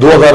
2000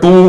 2।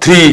3।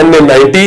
NA90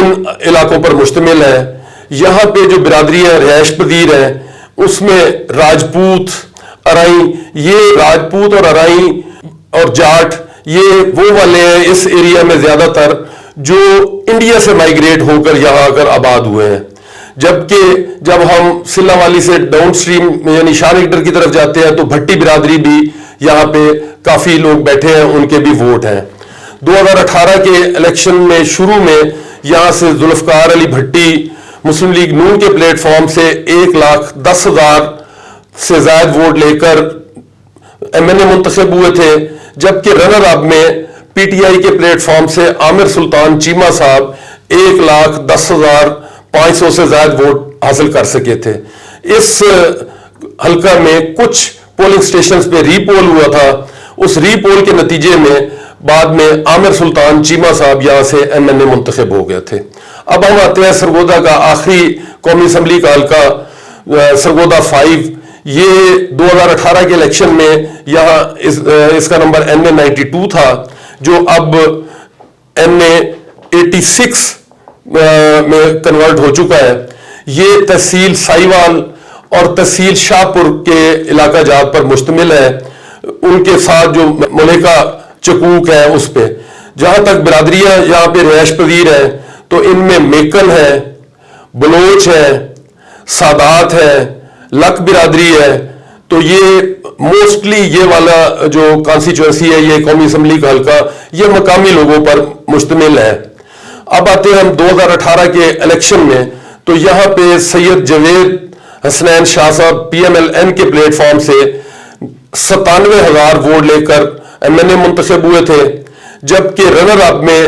ان علاقوں پر مشتمل ہے. یہاں پہ جو برادریاں رہائش پذیر ہیں اس میں راجپوت، ارائی، یہ راجپوت اور ارائی اور جاٹ یہ وہ والے ہیں اس ایریا میں زیادہ تر جو انڈیا سے مائیگریٹ ہو کر یہاں آ کر آباد ہوئے ہیں. جبکہ جب ہم سلا والی سے ڈاؤن سٹریم یعنی شاہ نگٹر کی طرف جاتے ہیں تو بھٹی برادری بھی یہاں پہ کافی لوگ بیٹھے ہیں، ان کے بھی ووٹ ہیں. 2018 کے الیکشن میں شروع میں یہاں سے ذوالفقار علی بھٹی مسلم لیگ نون کے پلیٹ فارم سے 1,10,000 سے زائد ووٹ لے کر ایم این اے منتخب ہوئے تھے، جبکہ رنر اپ میں پی ٹی آئی کے پلیٹ فارم سے عامر سلطان چیمہ صاحب 1,10,500 سے زائد ووٹ حاصل کر سکے تھے. اس حلقہ میں کچھ پولنگ سٹیشنز پہ ری پول ہوا تھا، اس ری پول کے نتیجے میں بعد میں عامر سلطان چیمہ صاحب یہاں سے ایم این اے منتخب ہو گئے تھے. اب ہم آتے ہیں سرگودا کا آخری قومی اسمبلی کا حلقہ سرگودا 5. یہ 2018 کے الیکشن میں یہاں اس کا نمبر NA92 تھا جو اب NA86 میں کنورٹ ہو چکا ہے. یہ تحصیل سائیوال اور تحصیل شاہ پور کے علاقہ جات پر مشتمل ہے، ان کے ساتھ جو ملیکہ چکوک ہے اس پہ. جہاں تک برادریاں یہاں پہ رہائش پذیر ہیں تو ان میں میکن ہے، بلوچ ہے، سادات ہے، لک برادری ہے. تو یہ موسٹلی یہ والا جو کانسٹیچوئنسی ہے یہ قومی اسمبلی کا حلقہ یہ مقامی لوگوں پر مشتمل ہے. اب آتے ہیں ہم 2018 کے الیکشن میں تو یہاں پہ سید جوید حسنین شاہ صاحب PMLN کے پلیٹ فارم سے 97,000 ووٹ لے کر ایم این اے منتخب ہوئے تھے، جبکہ رنر اپ میں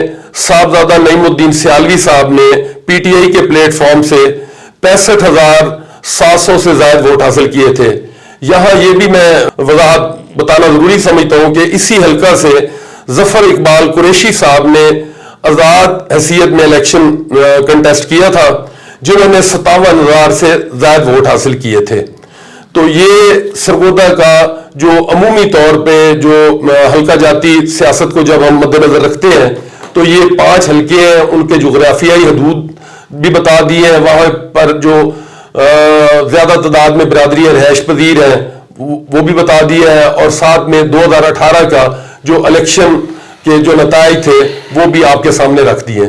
صاحبزادہ نعیم الدین سیالوی صاحب نے پی ٹی آئی کے پلیٹ فارم سے 65,700 سے زائد ووٹ حاصل کیے تھے. یہاں یہ بھی میں وضاحت بتانا ضروری سمجھتا ہوں کہ اسی حلقہ سے ظفر اقبال قریشی صاحب نے آزاد حیثیت میں الیکشن کنٹیسٹ کیا تھا، جنہوں نے 57,000 سے زائد ووٹ حاصل کیے تھے. تو یہ سرگودا کا جو عمومی طور پہ جو حلقہ جاتی سیاست کو جب ہم مد نظر رکھتے ہیں تو یہ 5 حلقے ہیں، ان کے جغرافیائی حدود بھی بتا دی ہیں، وہاں پر جو زیادہ تعداد میں برادری رہائش پذیر ہیں وہ بھی بتا دیا ہے، اور ساتھ میں 2018 کا جو الیکشن کے جو نتائج تھے وہ بھی آپ کے سامنے رکھ دیے.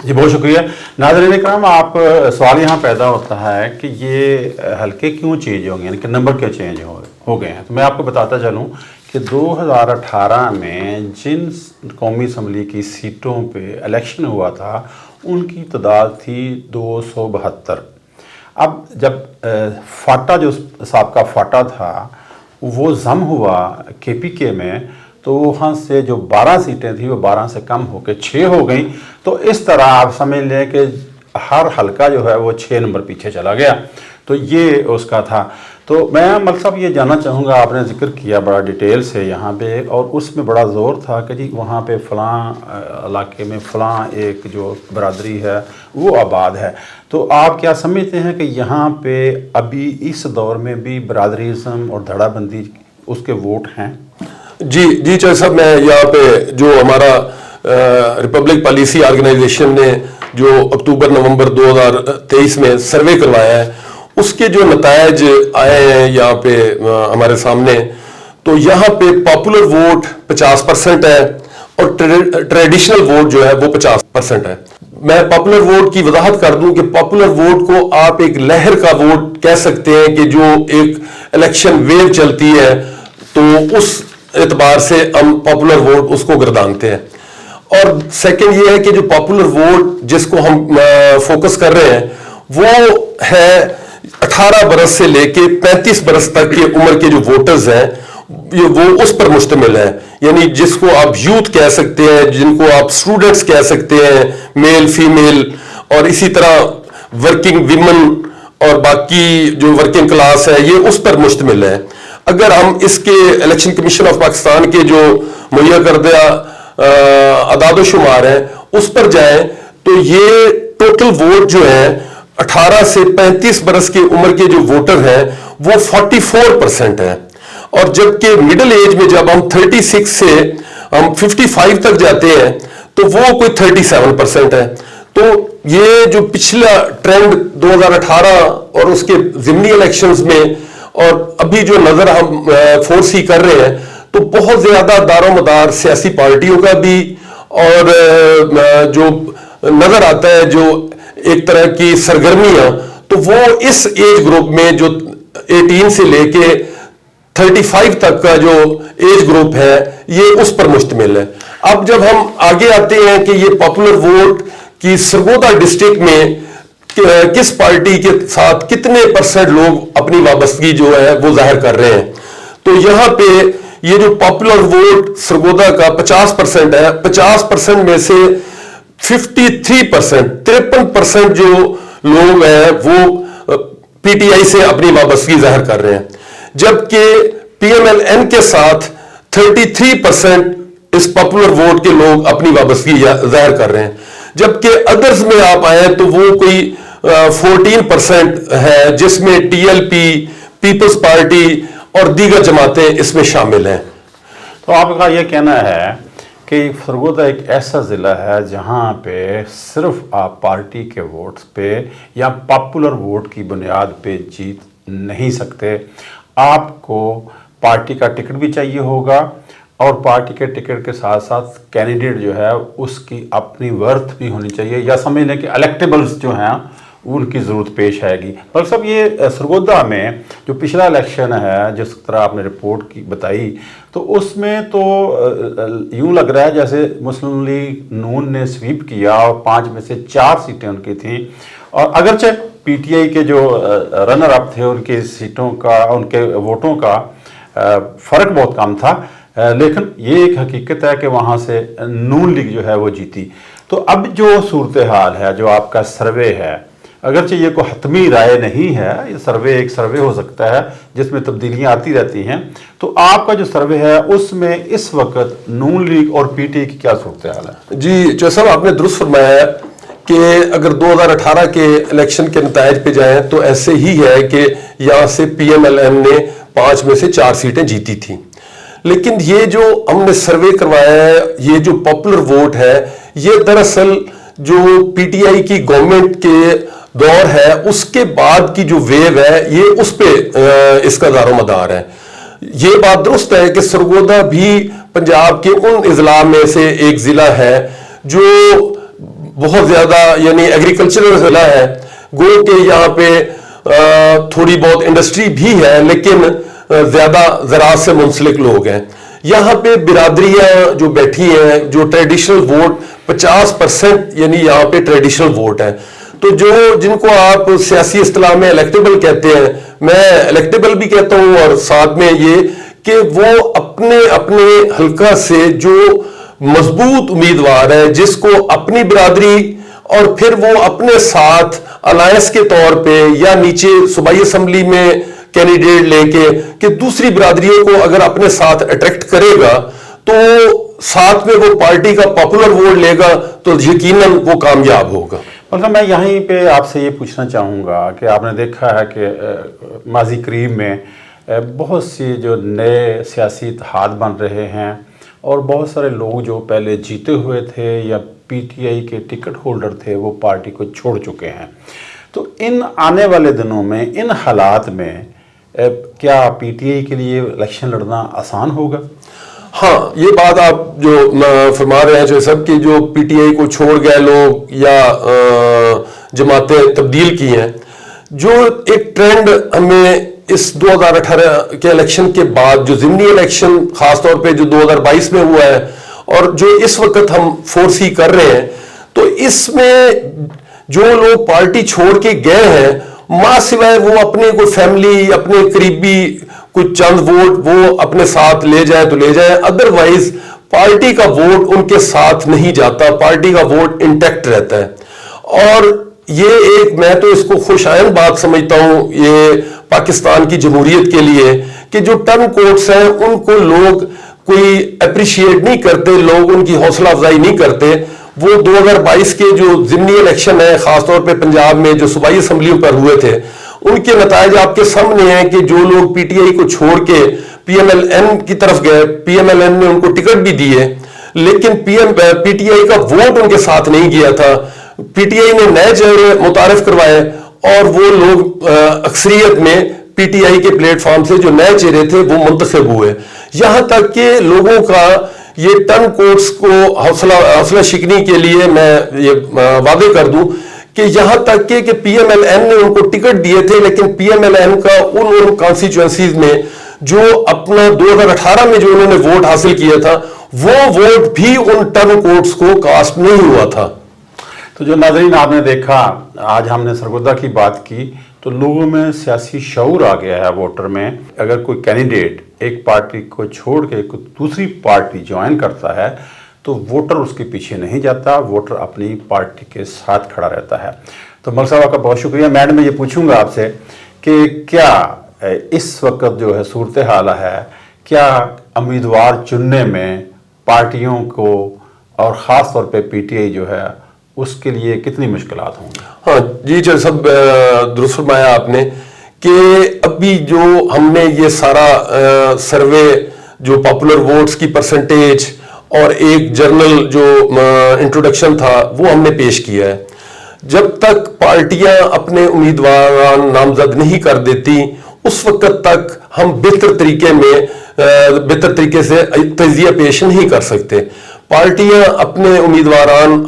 جی بہت شکریہ. ناظرین اکرام، آپ سوال یہاں پیدا ہوتا ہے کہ یہ حلقے کیوں چینج ہوں گے، یعنی کہ نمبر کیوں چینج ہو گئے ہیں. تو میں آپ کو بتاتا چلوں کہ 2018 میں جن قومی اسمبلی کی سیٹوں پہ الیکشن ہوا تھا ان کی تعداد تھی 272. اب جب فاٹا جو سابقہ فاٹا تھا وہ ضم ہوا KPK میں تو وہاں سے جو 12 سیٹیں تھیں وہ 12 سے کم ہو کے 6 ہو گئیں. تو اس طرح آپ سمجھ لیں کہ ہر حلقہ جو ہے وہ 6 نمبر پیچھے چلا گیا. تو یہ اس کا تھا. تو میں ملک صاحب یہ جاننا چاہوں گا، آپ نے ذکر کیا بڑا ڈیٹیل سے یہاں پہ، اور اس میں بڑا زور تھا کہ جی وہاں پہ فلاں علاقے میں فلاں ایک جو برادری ہے وہ آباد ہے. تو آپ کیا سمجھتے ہیں کہ یہاں پہ ابھی اس دور میں بھی برادریزم اور دھڑا بندی اس کے ووٹ ہیں؟ جی چاہے صاحب، میں یہاں پہ جو ہمارا ریپبلک پالیسی آرگنائزیشن نے جو اکتوبر نومبر 2023 میں سروے کروایا ہے اس کے جو نتائج آئے ہیں یہاں پہ ہمارے سامنے، تو یہاں پہ پاپولر ووٹ 50% ہے اور ٹریڈیشنل ووٹ جو ہے وہ 50% ہے. میں پاپولر ووٹ کی وضاحت کر دوں کہ پاپولر ووٹ کو آپ ایک لہر کا ووٹ کہہ سکتے ہیں کہ جو ایک الیکشن ویو چلتی ہے تو اس اعتبار سے ہم پاپولر ووٹ اس کو گردانتے ہیں. اور سیکنڈ یہ ہے کہ جو پاپولر ووٹ جس کو ہم فوکس کر رہے ہیں وہ ہے 18 برس سے لے کے 35 برس تک کی عمر کے جو ووٹرز ہیں وہ اس پر مشتمل ہے. یعنی جس کو آپ یوتھ کہہ سکتے ہیں، جن کو آپ اسٹوڈنٹس کہہ سکتے ہیں، میل فیمیل، اور اسی طرح ورکنگ ویمن اور باقی جو ورکنگ کلاس ہے یہ اس پر مشتمل ہے. اگر ہم اس کے الیکشن کمیشن آف پاکستان کے جو مہیا کردہ اعداد و شمار ہیں اس پر جائیں تو یہ ٹوٹل ووٹ جو ہے 18 سے 35 برس کی عمر کے جو ووٹر ہیں وہ 44% ہے. اور جبکہ مڈل ایج میں جب ہم 36 سے ہم 55 تک جاتے ہیں تو وہ کوئی 37% ہے. تو یہ جو پچھلا ٹرینڈ 2018 اور اس کے ضمنی الیکشنز میں اور ابھی جو نظر ہم فورسی کر رہے ہیں تو بہت زیادہ دار و مدار سیاسی پارٹیوں کا بھی اور جو نظر آتا ہے جو ایک طرح کی سرگرمیاں تو وہ اس ایج گروپ میں جو 18 سے لے کے 35 تک کا جو ایج گروپ ہے یہ اس پر مشتمل ہے. اب جب ہم آگے آتے ہیں کہ یہ پاپولر ووٹ کی سرگودا ڈسٹرکٹ میں کس پارٹی کے ساتھ کتنے % لوگ اپنی وابستگی جو ہے وہ ظاہر کر رہے ہیں, تو یہاں پہ یہ جو پاپولر ووٹ سرگودا کا 50% ہے, 50% میں سے 53% 53% جو لوگ ہیں وہ پی ٹی آئی سے اپنی وابستگی ظاہر کر رہے ہیں, جبکہ پی ایم ایل این کے ساتھ 33% اس پاپولر ووٹ کے لوگ اپنی وابستگی ظاہر کر رہے ہیں, جبکہ ادرز میں آپ آئیں تو وہ کوئی 14% ہے جس میں T L P, Peoples Party اور دیگر جماعتیں اس میں شامل ہیں. تو آپ کا یہ کہنا ہے کہ سرگودا ایک ایسا ضلع ہے جہاں پہ صرف آپ پارٹی کے ووٹس پہ یا پاپولر ووٹ کی بنیاد پہ جیت نہیں سکتے, آپ کو پارٹی کا ٹکٹ بھی چاہیے ہوگا اور پارٹی کے ٹکٹ کے ساتھ ساتھ کینڈیڈیٹ جو ہے اس کی اپنی ورتھ بھی ہونی چاہیے, یا سمجھ لیں کہ الیکٹیبلز جو ہیں ان کی ضرورت پیش آئے گی. ڈاکٹر صاحب یہ سرگودا میں جو پچھلا الیکشن ہے جس طرح آپ نے رپورٹ کی بتائی تو اس میں تو یوں لگ رہا ہے جیسے مسلم لیگ نون نے سویپ کیا اور 5 میں سے 4 سیٹیں ان کی تھیں, اور اگرچہ پی ٹی آئی کے جو رنر اپ تھے ان کی سیٹوں کا ان کے ووٹوں کا فرق بہت کم تھا, لیکن یہ ایک حقیقت ہے کہ وہاں سے نون لیگ جو ہے وہ جیتی. تو اب جو صورتحال ہے, جو آپ کا سروے ہے, اگرچہ یہ کوئی حتمی رائے نہیں ہے, یہ سروے ایک سروے ہو سکتا ہے جس میں تبدیلیاں آتی رہتی ہیں, تو آپ کا جو سروے ہے اس میں اس وقت نون لیگ اور پی ٹی آئی کی کیا صورتحال ہے؟ جی جو صاحب آپ نے درست فرمایا ہے کہ اگر 2018 کے الیکشن کے نتائج پہ جائیں تو ایسے ہی ہے کہ یہاں سے پی ایم ایل این نے 5 میں سے 4 سیٹیں جیتی تھیں, لیکن یہ جو ہم نے سروے کروایا ہے یہ جو پاپولر ووٹ ہے یہ دراصل جو پی ٹی آئی کی گورنمنٹ کے دور ہے اس کے بعد کی جو ویو ہے یہ اس پہ اس کا دار و مدار ہے. یہ بات درست ہے کہ سرگودا بھی پنجاب کے ان اضلاع میں سے ایک ضلع ہے جو بہت زیادہ یعنی ایگریکلچرل ضلع ہے, گو کہ یہاں پہ تھوڑی بہت انڈسٹری بھی ہے لیکن زیادہ زراعت سے منسلک لوگ ہیں. یہاں پہ برادریاں جو بیٹھی ہیں جو ٹریڈیشنل ووٹ 50% یعنی یہاں پہ ٹریڈیشنل ووٹ ہے, تو جو جن کو آپ سیاسی اصطلاح میں الیکٹیبل کہتے ہیں, میں الیکٹیبل بھی کہتا ہوں, اور ساتھ میں یہ کہ وہ اپنے اپنے حلقہ سے جو مضبوط امیدوار ہے جس کو اپنی برادری اور پھر وہ اپنے ساتھ الائنس کے طور پہ یا نیچے صوبائی اسمبلی میں کینڈیڈیٹ لے کے کہ دوسری برادریوں کو اگر اپنے ساتھ اٹریکٹ کرے گا تو ساتھ میں وہ پارٹی کا پاپولر ووٹ لے گا تو یقیناً وہ کامیاب ہوگا. مطلب میں یہیں پہ آپ سے یہ پوچھنا چاہوں گا کہ آپ نے دیکھا ہے کہ ماضی قریب میں بہت سی جو نئے سیاسی اتحاد بن رہے ہیں اور بہت سارے لوگ جو پہلے جیتے ہوئے تھے یا پی ٹی آئی کے ٹکٹ ہولڈر تھے وہ پارٹی کو چھوڑ چکے ہیں, تو ان آنے والے دنوں میں ان حالات میں کیا پی ٹی آئی کے لیے الیکشن لڑنا آسان ہوگا؟ ہاں یہ بات آپ جو فرما رہے ہیں جو سب کی جو پی ٹی آئی کو چھوڑ گئے لوگ یا جماعتیں تبدیل کی ہیں, جو ایک ٹرینڈ ہمیں اس 2018 کے الیکشن کے بعد جو ضمنی الیکشن خاص طور پہ جو 2022 میں ہوا ہے اور جو اس وقت ہم فورسی کر رہے ہیں, تو اس میں جو لوگ پارٹی چھوڑ کے گئے ہیں ماں سوائے وہ اپنے کوئی فیملی اپنے قریبی کچھ چند ووٹ وہ اپنے ساتھ لے جائے تو لے جائے, ادروائز پارٹی کا ووٹ ان کے ساتھ نہیں جاتا, پارٹی کا ووٹ انٹیکٹ رہتا ہے. اور یہ ایک میں تو اس کو خوش آئند بات سمجھتا ہوں یہ پاکستان کی جمہوریت کے لیے کہ جو ٹرن کوٹس ہیں ان کو لوگ کوئی اپریشیٹ نہیں کرتے, لوگ ان کی حوصلہ افزائی نہیں کرتے. وہ 2022 کے جو ضمنی الیکشن ہے خاص طور پہ پنجاب میں جو صوبائی اسمبلیوں پر ہوئے تھے ان کے نتائج آپ کے سامنے ہیں کہ جو لوگ پی ٹی آئی کو چھوڑ کے پی ایم ایل این کی طرف گئے, پی ایم ایل این نے ان کو ٹکٹ بھی دیے لیکن پی ٹی آئی کا ووٹ ان کے ساتھ نہیں گیا تھا. PTI نے نئے چہرے متعارف کروائے اور وہ لوگ اکثریت میں PTI کے پلیٹ فارم سے جو نئے چہرے تھے وہ منتخب ہوئے، یہاں تک کہ لوگوں کا یہ ٹرن کوٹس کو حوصلہ شکنی کے لیے میں یہ وعدے کر دوں کہ یہاں تک کہ PMLN نے ان کو ٹکٹ دیے تھے، لیکن PMLN کا ان کانسٹیچوئنسیز میں جو اپنا 2018 میں جو انہوں نے ووٹ حاصل کیا تھا وہ ووٹ بھی ان ٹرن کوٹس کو کاسٹ نہیں ہوا تھا۔ تو جو ناظرین آپ نے دیکھا، آج ہم نے سرگودا کی بات کی تو لوگوں میں سیاسی شعور آ گیا ہے ووٹر میں۔ اگر کوئی کینڈیڈیٹ ایک پارٹی کو چھوڑ کے کوئی دوسری پارٹی جوائن کرتا ہے تو ووٹر اس کے پیچھے نہیں جاتا، ووٹر اپنی پارٹی کے ساتھ کھڑا رہتا ہے۔ تو ملک صاحب کا بہت شکریہ۔ میڈم میں یہ پوچھوں گا آپ سے کہ کیا اس وقت جو ہے صورتحال ہے، کیا امیدوار چننے میں پارٹیوں کو اور خاص طور پہ PTI جو ہے اس کے لیے کتنی مشکلات ہوں گی؟ ہاں جی جی سب درست فرمایا آپ نے کہ ابھی جو ہم نے یہ سارا سروے جو پاپولر ووٹس کی پرسنٹیج اور ایک جرنل جو انٹروڈکشن تھا وہ ہم نے پیش کیا ہے، جب تک پارٹیاں اپنے امیدواران نامزد نہیں کر دیتی اس وقت تک ہم بہتر طریقے سے تجزیہ پیش نہیں کر سکتے۔ پارٹیاں اپنے امیدواران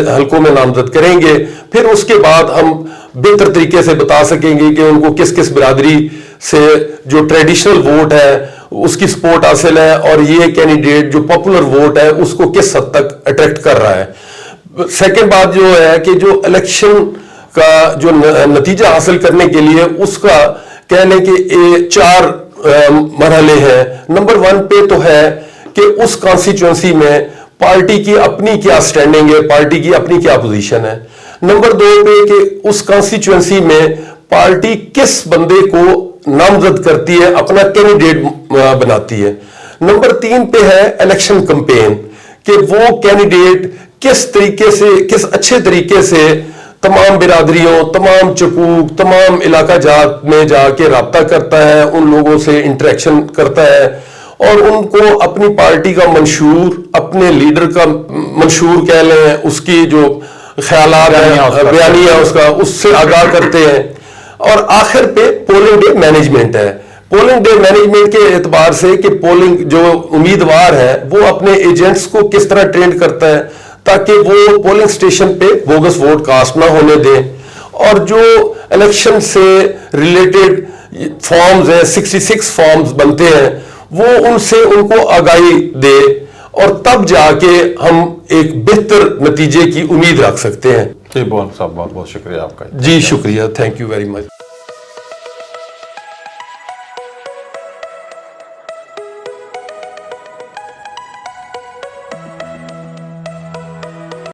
حلقوں میں نامزد کریں گے، پھر اس کے بعد ہم بہتر طریقے سے بتا سکیں گے کہ ان کو کس کس برادری سے جو ٹریڈیشنل ووٹ ہے اس کی سپورٹ حاصل ہے اور یہ کینڈیڈیٹ جو پاپولر ووٹ ہے اس کو کس حد تک اٹریکٹ کر رہا ہے۔ سیکنڈ بات جو ہے کہ جو الیکشن کا جو نتیجہ حاصل کرنے کے لیے اس کا کہہ لیں کہ 4 مرحلے ہیں۔ نمبر 1 پہ تو ہے کہ اس کانسٹیچوئنسی میں پارٹی کی اپنی کیا سٹینڈنگ ہے، پارٹی کی اپنی کیا پوزیشن ہے۔ نمبر 2 پہ کہ اس کانسٹیچوئنسی میں پارٹی کس بندے کو نامزد کرتی ہے، اپنا کینڈیڈیٹ بناتی ہے۔ نمبر 3 پہ ہے الیکشن کمپین کہ وہ کینڈیڈیٹ کس اچھے طریقے سے تمام برادریوں، تمام چکوک، تمام علاقہ جات میں جا کے رابطہ کرتا ہے، ان لوگوں سے انٹریکشن کرتا ہے اور ان کو اپنی پارٹی کا منشور، اپنے لیڈر کا منشور کہہ لیں، اس کی جو خیالات ہیں، بیانیہ اس سے آگاہ کرتے ہیں۔ اور آخر پہ پولنگ ڈے مینجمنٹ ہے۔ پولنگ ڈے مینجمنٹ کے اعتبار سے کہ پولنگ جو امیدوار ہے وہ اپنے ایجنٹس کو کس طرح ٹرینڈ کرتا ہے تاکہ وہ پولنگ سٹیشن پہ بوگس ووٹ کاسٹ نہ ہونے دیں، اور جو الیکشن سے ریلیٹڈ فارمز ہیں 66 فارمز بنتے ہیں وہ ان سے ان کو آگاہی دے، اور تب جا کے ہم ایک بہتر نتیجے کی امید رکھ سکتے ہیں۔ جی بول صاحب بہت بہت شکریہ آپ کا۔ جی شکریہ، تھینک یو ویری مچ۔